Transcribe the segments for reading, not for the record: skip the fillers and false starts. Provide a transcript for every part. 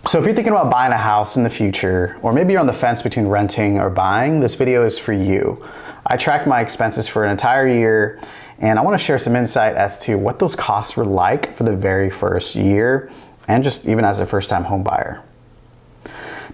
So if you're thinking about buying a house in the future, or maybe you're on the fence between renting or buying, this video is for you. I tracked my expenses for an entire year, and I want to share some insight as to what those costs were like for the very first year, and just even as a first-time home buyer.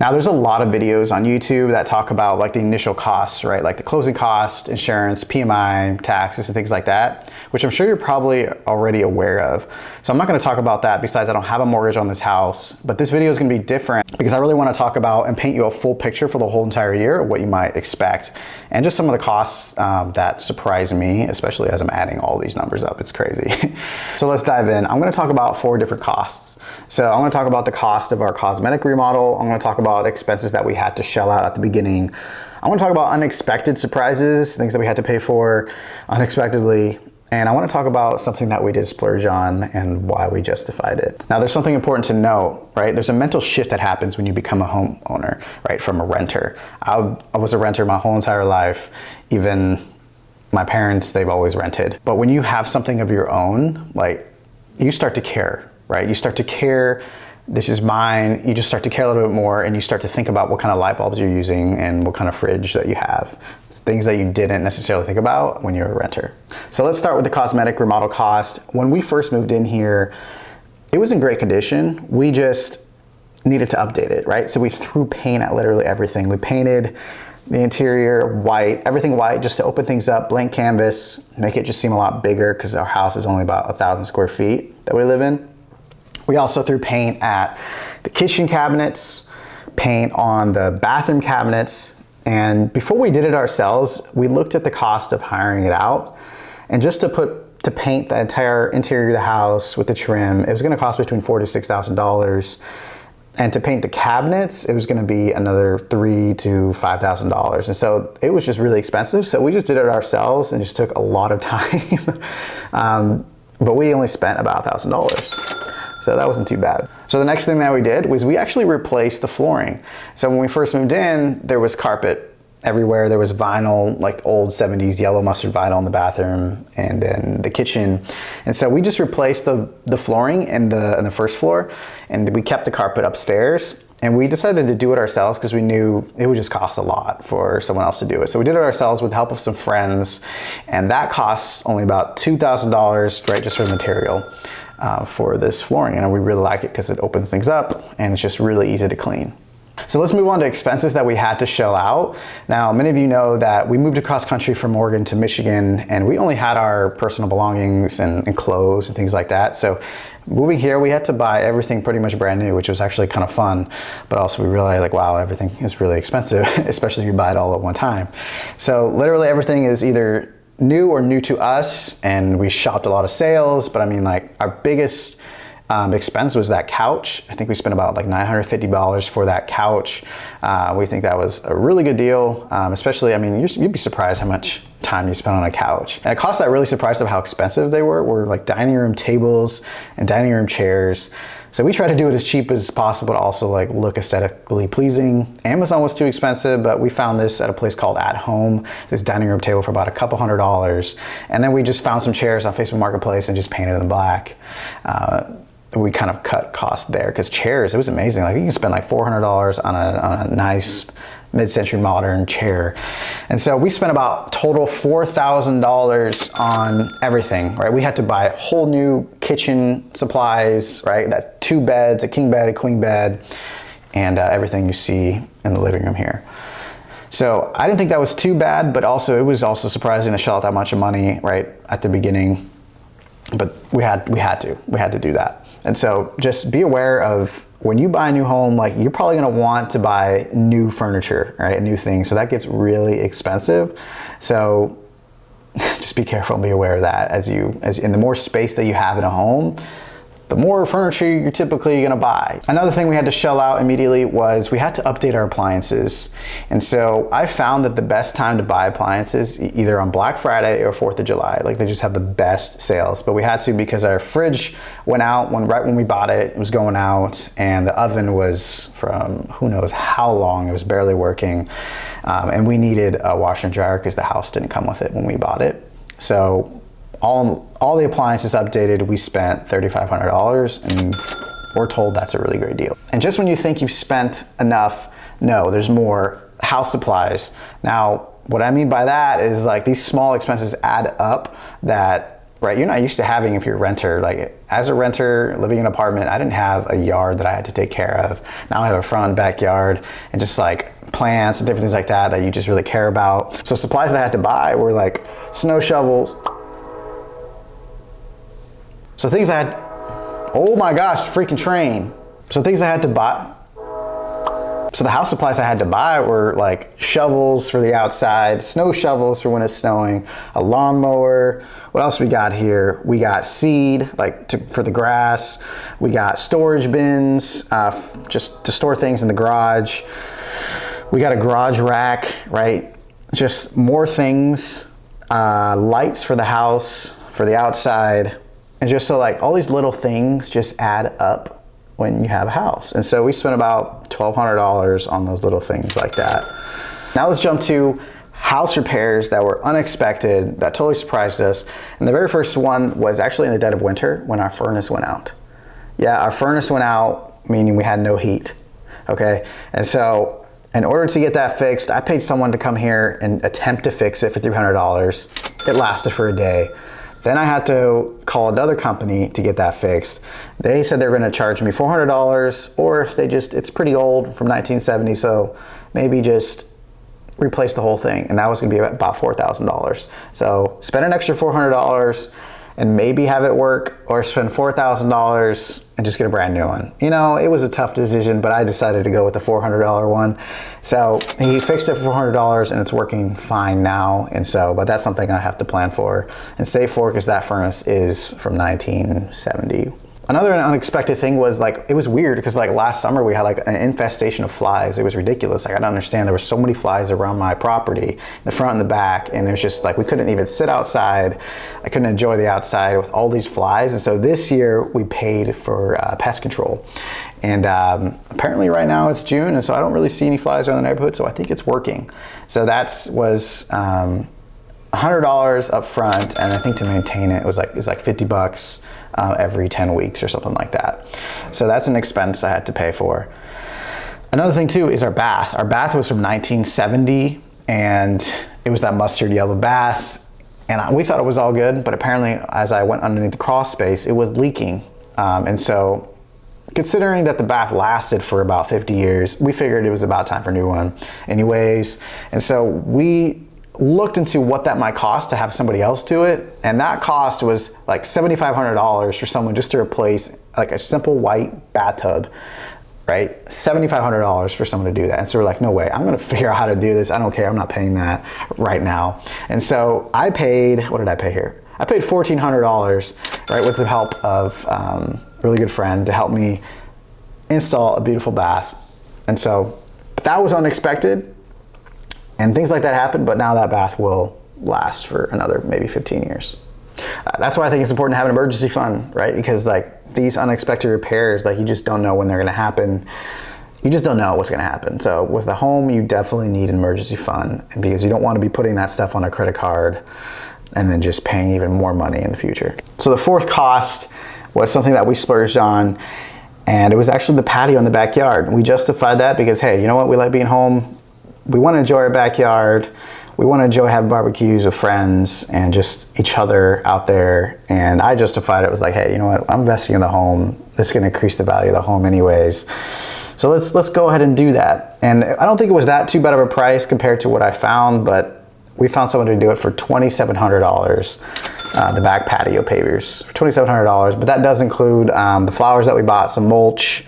Now, there's a lot of videos on YouTube that talk about like the initial costs, right? Like the closing cost, insurance, PMI, taxes, and things like that, which I'm sure you're probably already aware of. So I'm not going to talk about that. Besides, I don't have a mortgage on this house, but this video is going to be different because I really want to talk about and paint you a full picture for the whole entire year of what you might expect, and just some of the costs that surprise me, especially as I'm adding all these numbers up. It's crazy. So let's dive in. I'm going to talk about 4 different costs. So I'm going to talk about the cost of our cosmetic remodel. I'm going to talk about expenses that we had to shell out at the beginning. I want to talk about unexpected surprises, things that we had to pay for unexpectedly. And I want to talk about something that we did splurge on and why we justified it. Now, there's something important to know, right? There's a mental shift that happens when you become a homeowner, right? From a renter. I was a renter my whole entire life. Even my parents, they've always rented. But when you have something of your own, like, you start to care, right? You start to care. This is mine. You just start to care a little bit more, and you start to think about what kind of light bulbs you're using and what kind of fridge that you have. It's things that you didn't necessarily think about when you're a renter. So let's start with the cosmetic remodel cost. When we first moved in here, it was in great condition. We just needed to update it, right? So we threw paint at literally everything. We painted the interior white, everything white, just to open things up, blank canvas, make it just seem a lot bigger because our house is only about 1,000 square feet that we live in. We also threw paint at the kitchen cabinets, paint on the bathroom cabinets, and before we did it ourselves, we looked at the cost of hiring it out, and just to paint the entire interior of the house with the trim, it was going to cost between $4,000 to $6,000, and to paint the cabinets, it was going to be another $3,000 to $5,000, and so it was just really expensive. So we just did it ourselves, and just took a lot of time, but we only spent about $1,000. So that wasn't too bad. So the next thing that we did was we actually replaced the flooring. So when we first moved in, there was carpet everywhere. There was vinyl, like old 70s yellow mustard vinyl in the bathroom and then the kitchen. And so we just replaced the flooring in the first floor, and we kept the carpet upstairs. And we decided to do it ourselves because we knew it would just cost a lot for someone else to do it. So we did it ourselves with the help of some friends, and that costs only about $2,000, right, just for material. For this flooring, and we really like it because it opens things up and it's just really easy to clean. So let's move on to expenses that we had to shell out. Now, many of you know that we moved across country from Oregon to Michigan, and we only had our personal belongings and clothes and things like that. So moving here, we had to buy everything pretty much brand new, which was actually kind of fun, but also we realized, like, wow, everything is really expensive, especially if you buy it all at one time. So literally everything is either new or new to us, and we shopped a lot of sales, but I mean, like, our biggest expense was that couch. I think we spent about like $950 for that couch. We think that was a really good deal, especially, I mean, you'd be surprised how much time you spend on a couch. And a cost that really surprised of how expensive they were like dining room tables and dining room chairs. So we try to do it as cheap as possible to also like look aesthetically pleasing. Amazon was too expensive, but we found this at a place called At Home, this dining room table for about a couple $100s. And then we just found some chairs on Facebook Marketplace and just painted them black. We kind of cut costs there because chairs, it was amazing. Like, you can spend like $400 on a nice mid-century modern chair. And so we spent about total $4,000 on everything, right? We had to buy whole new kitchen supplies, right? That 2 beds, a king bed, a queen bed, and everything you see in the living room here. So I didn't think that was too bad, but also it was also surprising to shell out that much money right at the beginning. But we had to do that. And so just be aware of when you buy a new home, like, you're probably gonna want to buy new furniture, right? New things. So that gets really expensive. So just be careful and be aware of that and the more space that you have in a home, the more furniture you're typically gonna buy. Another thing we had to shell out immediately was we had to update our appliances. And so I found that the best time to buy appliances, either on Black Friday or 4th of July, like, they just have the best sales. But we had to because our fridge went out right when we bought it. It was going out, and the oven was from who knows how long, it was barely working. And we needed a washer and dryer because the house didn't come with it when we bought it. So all the appliances updated, we spent $3,500, and or told that's a really great deal. And just when you think you've spent enough, no, there's more. House supplies. Now, what I mean by that is like these small expenses add up that, right, you're not used to having if you're a renter. Like as a renter living in an apartment, I didn't have a yard that I had to take care of. Now I have a front and backyard and just like plants and different things like that that you just really care about. So supplies that I had to buy were like snow shovels. So things I had, oh my gosh, freaking train. So things I had to buy. So the house supplies I had to buy were like shovels for the outside, snow shovels for when it's snowing, a lawnmower. What else we got here? We got seed, like for the grass. We got storage bins, just to store things in the garage. We got a garage rack, right? Just more things, lights for the house, for the outside. And just so like all these little things just add up when you have a house. And so we spent about $1,200 on those little things like that. Now let's jump to house repairs that were unexpected, that totally surprised us. And the very first one was actually in the dead of winter when our furnace went out. Yeah, our furnace went out, meaning we had no heat, okay? And so in order to get that fixed, I paid someone to come here and attempt to fix it for $300. It lasted for a day. Then I had to call another company to get that fixed. They said they were gonna charge me $400, or if they just, it's pretty old from 1970, so maybe just replace the whole thing. And that was gonna be about $4,000. So spend an extra $400 and maybe have it work, or spend $4,000 and just get a brand new one. You know, it was a tough decision, but I decided to go with the $400 one. So he fixed it for $400 and it's working fine now. And so, but that's something I have to plan for and save for, because that furnace is from 1970. Another unexpected thing was like, it was weird because like last summer we had like an infestation of flies. It was ridiculous. Like I don't understand. There were so many flies around my property, the front and the back, and it was just like we couldn't even sit outside. I couldn't enjoy the outside with all these flies. And so this year we paid for pest control. And apparently right now it's June, and so I don't really see any flies around the neighborhood, so I think it's working. So that was $100 up front, and I think to maintain it was like $50 every 10 weeks or something like that. So that's an expense I had to pay for. Another thing too is our bath. Our bath was from 1970, and it was that mustard yellow bath, and we thought it was all good, but apparently as I went underneath the crawl space, it was leaking. And so considering that the bath lasted for about 50 years, we figured it was about time for a new one anyways. And so we looked into what that might cost to have somebody else do it, and that cost was like $7,500 for someone just to replace like a simple white bathtub, right? $7,500 for someone to do that. And so we're like, no way, I'm gonna figure out how to do this. I don't care, I'm not paying that right now. And so I paid, what did I pay here? I paid $1,400, right, with the help of a really good friend to help me install a beautiful bath. And so that was unexpected. And things like that happen, but now that bath will last for another maybe 15 years. That's why I think it's important to have an emergency fund, right? Because like these unexpected repairs, like you just don't know when they're gonna happen. You just don't know what's gonna happen. So with a home, you definitely need an emergency fund, because you don't wanna be putting that stuff on a credit card and then just paying even more money in the future. So the fourth cost was something that we splurged on, and it was actually the patio in the backyard. We justified that because, hey, you know what? We like being home. We want to enjoy our backyard. We want to enjoy having barbecues with friends and just each other out there. And I justified it. Was like, hey, you know what? I'm investing in the home. This is going to increase the value of the home anyways. So let's go ahead and do that. And I don't think it was that too bad of a price compared to what I found, but we found someone to do it for $2,700. The back patio pavers for $2,700, but that does include the flowers that we bought, some mulch,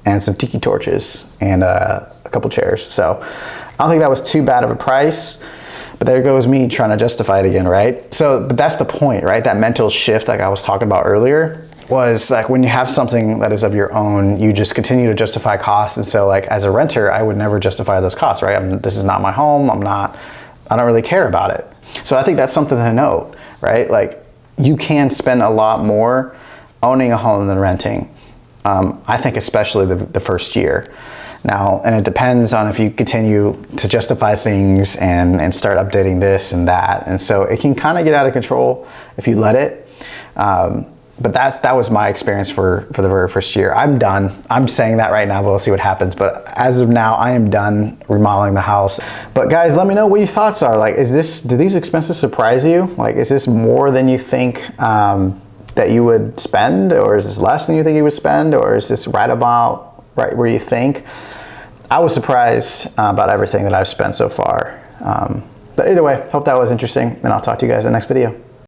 and some tiki torches, and a couple chairs. So I don't think that was too bad of a price, but there goes me trying to justify it again, right? So, but that's the point, right? That mental shift like I was talking about earlier was like when you have something that is of your own, you just continue to justify costs. And so like as a renter, I would never justify those costs, right? This is not my home. I don't really care about it. So I think that's something to note, right? Like you can spend a lot more owning a home than renting. I think especially the first year. Now, and it depends on if you continue to justify things and start updating this and that. And so it can kind of get out of control if you let it. But that was my experience for the very first year. I'm done. I'm saying that right now, but we'll see what happens. But as of now, I am done remodeling the house. But guys, let me know what your thoughts are. Like, do these expenses surprise you? Like, is this more than you think that you would spend, or is this less than you think you would spend, or is this right where you think? I was surprised about everything that I've spent so far. But either way, hope that was interesting, and I'll talk to you guys in the next video.